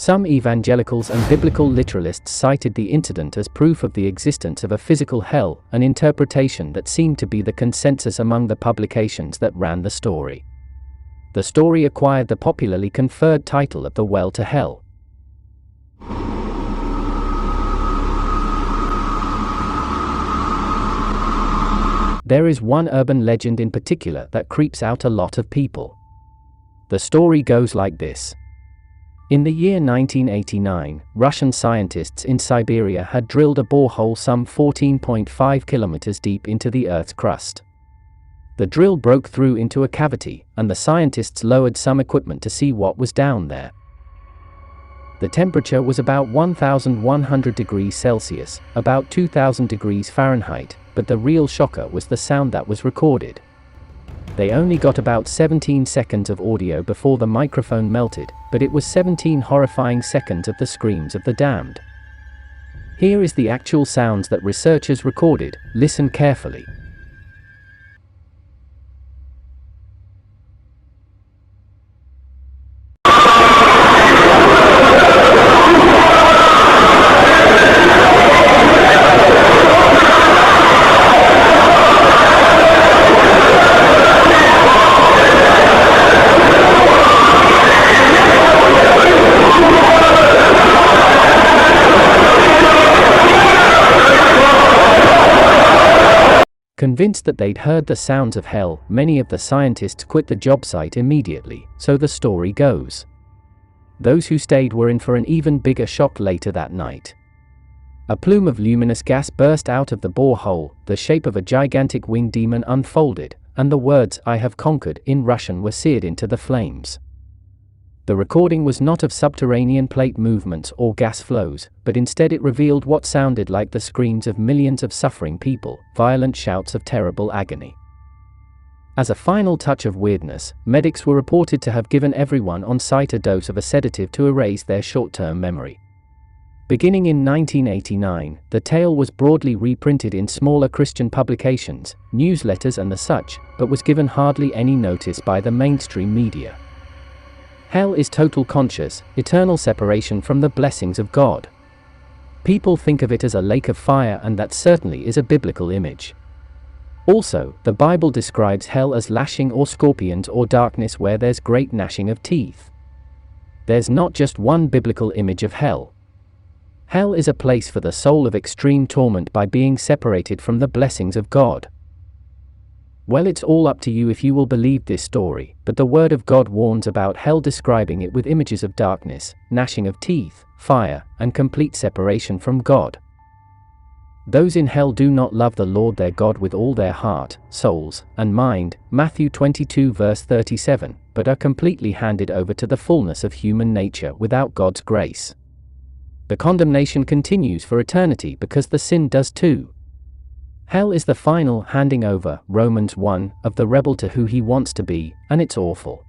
Some evangelicals and biblical literalists cited the incident as proof of the existence of a physical hell, an interpretation that seemed to be the consensus among the publications that ran the story. The story acquired the popularly conferred title of The Well to Hell. There is one urban legend in particular that creeps out a lot of people. The story goes like this. In the year 1989, Russian scientists in Siberia had drilled a borehole some 14.5 kilometers deep into the Earth's crust. The drill broke through into a cavity, and the scientists lowered some equipment to see what was down there. The temperature was about 1,100 degrees Celsius, about 2,000 degrees Fahrenheit, but the real shocker was the sound that was recorded. They only got about 17 seconds of audio before the microphone melted, but it was 17 horrifying seconds of the screams of the damned. Here is the actual sounds that researchers recorded. Listen carefully. Convinced that they'd heard the sounds of hell, many of the scientists quit the job site immediately, so the story goes. Those who stayed were in for an even bigger shock later that night. A plume of luminous gas burst out of the borehole, the shape of a gigantic winged demon unfolded, and the words "I have conquered" in Russian were seared into the flames. The recording was not of subterranean plate movements or gas flows, but instead it revealed what sounded like the screams of millions of suffering people, violent shouts of terrible agony. As a final touch of weirdness, medics were reported to have given everyone on site a dose of a sedative to erase their short-term memory. Beginning in 1989, the tale was broadly reprinted in smaller Christian publications, newsletters and the such, but was given hardly any notice by the mainstream media. Hell is total conscious, eternal separation from the blessings of God. People think of it as a lake of fire, and that certainly is a biblical image. Also, the Bible describes hell as lashing or scorpions or darkness where there's great gnashing of teeth. There's not just one biblical image of hell. Hell is a place for the soul of extreme torment by being separated from the blessings of God. Well, it's all up to you if you will believe this story, but the Word of God warns about hell, describing it with images of darkness, gnashing of teeth, fire, and complete separation from God. Those in hell do not love the Lord their God with all their heart, souls, and mind, Matthew 22 verse 37, but are completely handed over to the fullness of human nature without God's grace. The condemnation continues for eternity because the sin does too. Hell is the final handing over, Romans 1, of the rebel to who he wants to be, and it's awful.